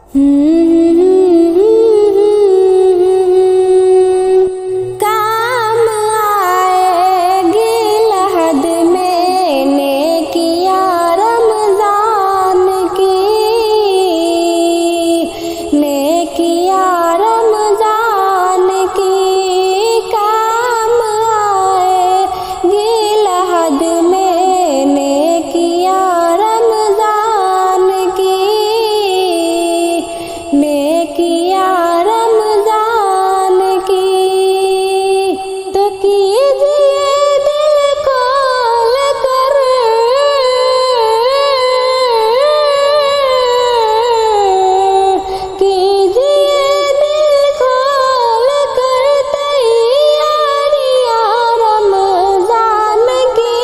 काम आएगी लहद में नेकिया रमजान की, नेकिया रमजान की। काम आएगी लहद में नेकिया रमजान की, नेकिया रमजान की। तो कीजिए दिल खोल कर, कीजिए दिल खोल कर तैयारियां रमजान की,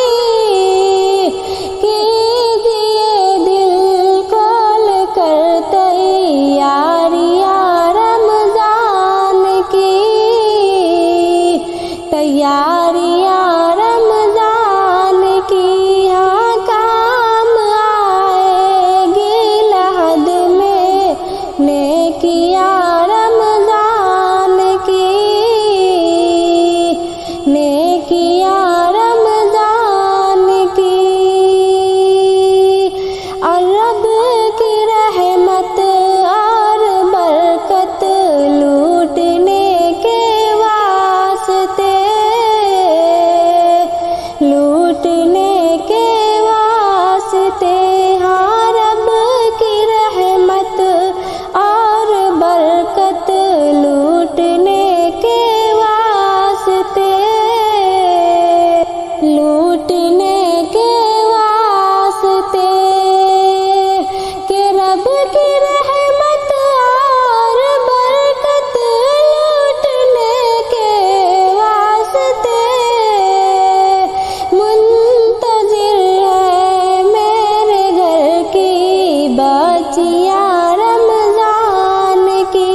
कीजिए दिल खोल कर तैयारियां रमजान की, तैयारियां रमजान की। हाँ, काम आएगी लहद में नेकिया रमजान की, नेकिया रमजान की। और रब की रहमत और बरकत लूटने के वास्ते, लूटने के वास्ते। हाँ, रब की रहमत और बरकत लूटने के वास्ते, लूटने के वास्ते। कि रब की रहमत और बरकत लूटने के वास्ते मुंतज़िर है मेरे घर की बच्चियां रमजान की,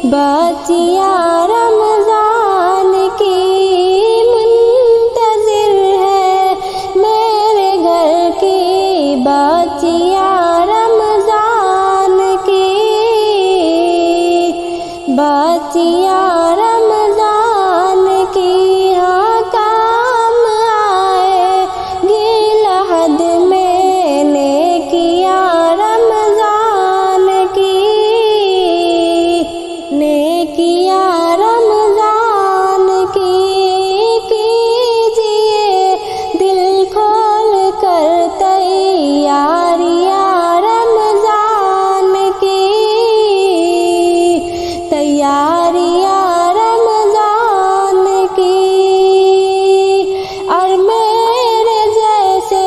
बच्चियां रमजान की। मुंतज़िर है मेरे घर की बच्चियां रमजान की, बच्चियां रमजान की। हाँ, काम आएगी लहद में नेकिया रमजान की, नेकिया रमजान की। कीजिए दिल खोल कर तैयारियां रमजान की, तैयारियां रमजान की। और मेरे जैसे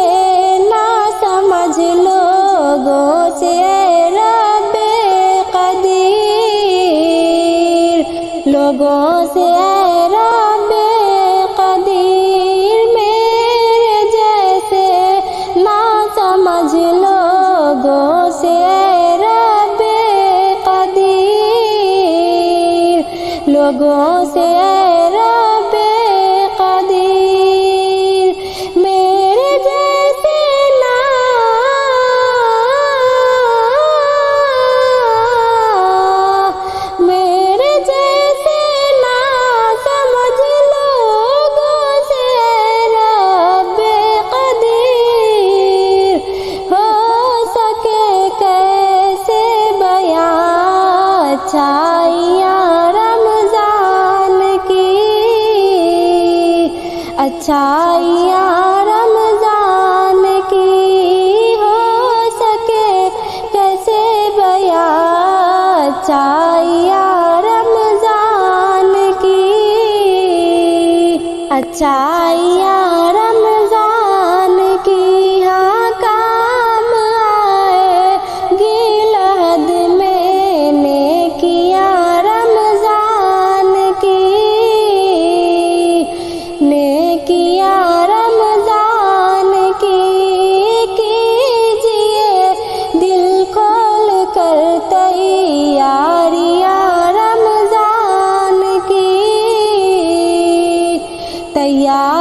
ना समझ लोगों से रब्बे कदीर, लोगों से रब्बे कदीर। मेरे जैसे ना समझ लोगों से रब्बे कदीर, लोगों से रब्बे कदीर। मेरे जैसे ना, मेरे जैसे ना समझ लोगों से रब्बे कदीर। हो सके कैसे बयां अच्छाइयां रमजान की, अच्छाइयां रमजान की। हो सके कैसे बयां अच्छाइयां रमजान की, अच्छाइयां रमजान की। हाँ, काम आएगी लहद में नेकिया रमजान की, नेकिया रमजान की। कीजिए दिल खोल कर तैयारियां रमजान की, तैयार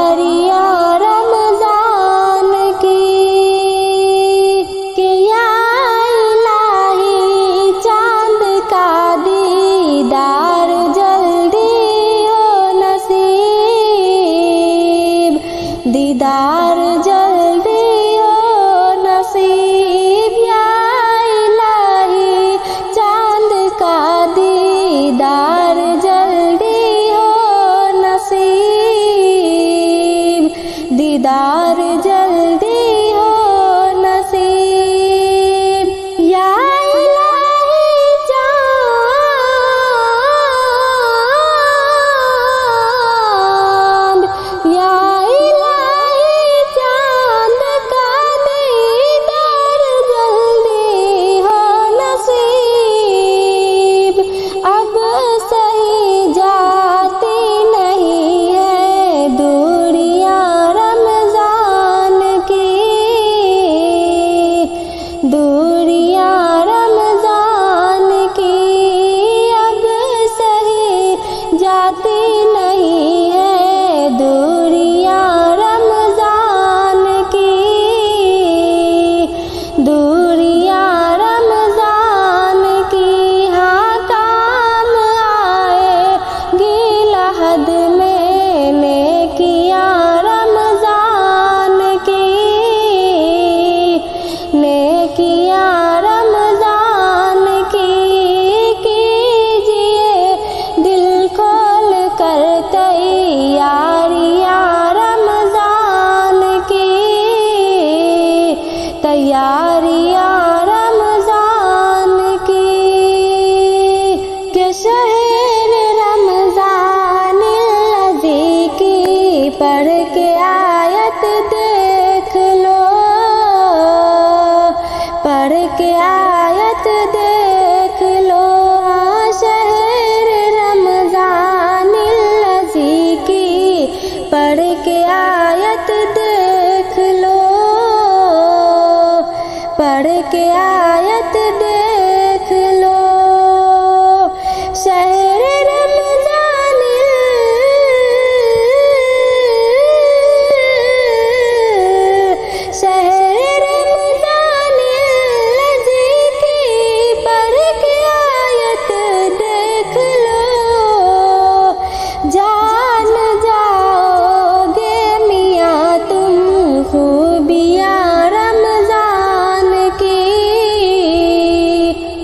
दूरियां रमजान की अब सही जाती नहीं है, दूरियां रमजान की, दूरियां रमजान की। हाँ काम आएगी लहद में नेकियां रमजान की, नेकियां रमजान की। कीजिए दिल खोल कर तैयारियां रमजान की, तैयारियां रमजान की। के शहर रमजान लजी की पढ़ के आयत देख लो, पढ़ के आयत देख लो। हाँ शहर रमजान लजी की पढ़ के आयत देख लो, पढ़ के आयत देख लो। शहर रमजान, शहर रमजान लजी की पढ़ के आयत देख लो। जान जाओगे मियाँ तुम खूबियाँ रमजान की,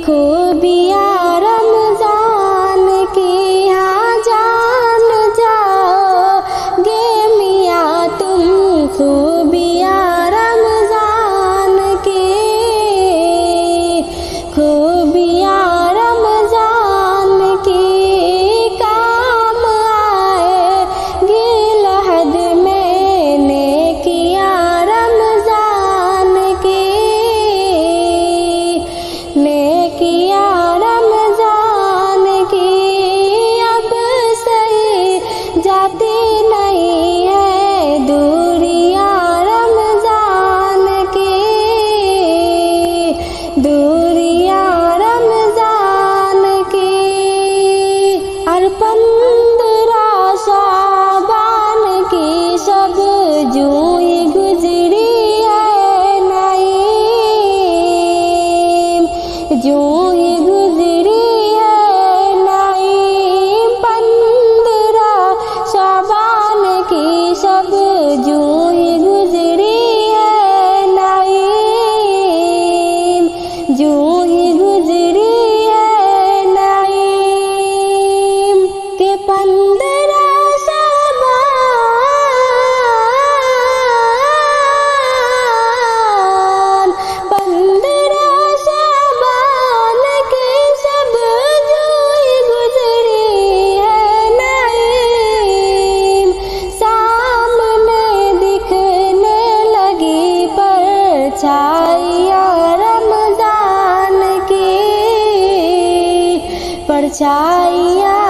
खूबियाँ रमजान की। हाँ जान जाओगे मियाँ तुम खूबियाँ रमजान की, खूबियाँ रमजान की। काम आएगी लहद में नेकियां रमजान की, नेकियां रमजान की। अब सही जाती नहीं है, दूरियां रमजान की, दूरियां रमजान की। हर 15 शाबान की सब जूई गुजरी है नाईम, जूई गुजरी है नाईम। 15 शाबान की सब जूई गुजरी है नाईम, जूई गुजरी है नाईम। के 15 शाबान, 15 शाबान की सब जूई गुजरी है नाईम। सामने दिखने लगी परछाइयाँ रमजान की, परछाइयाँ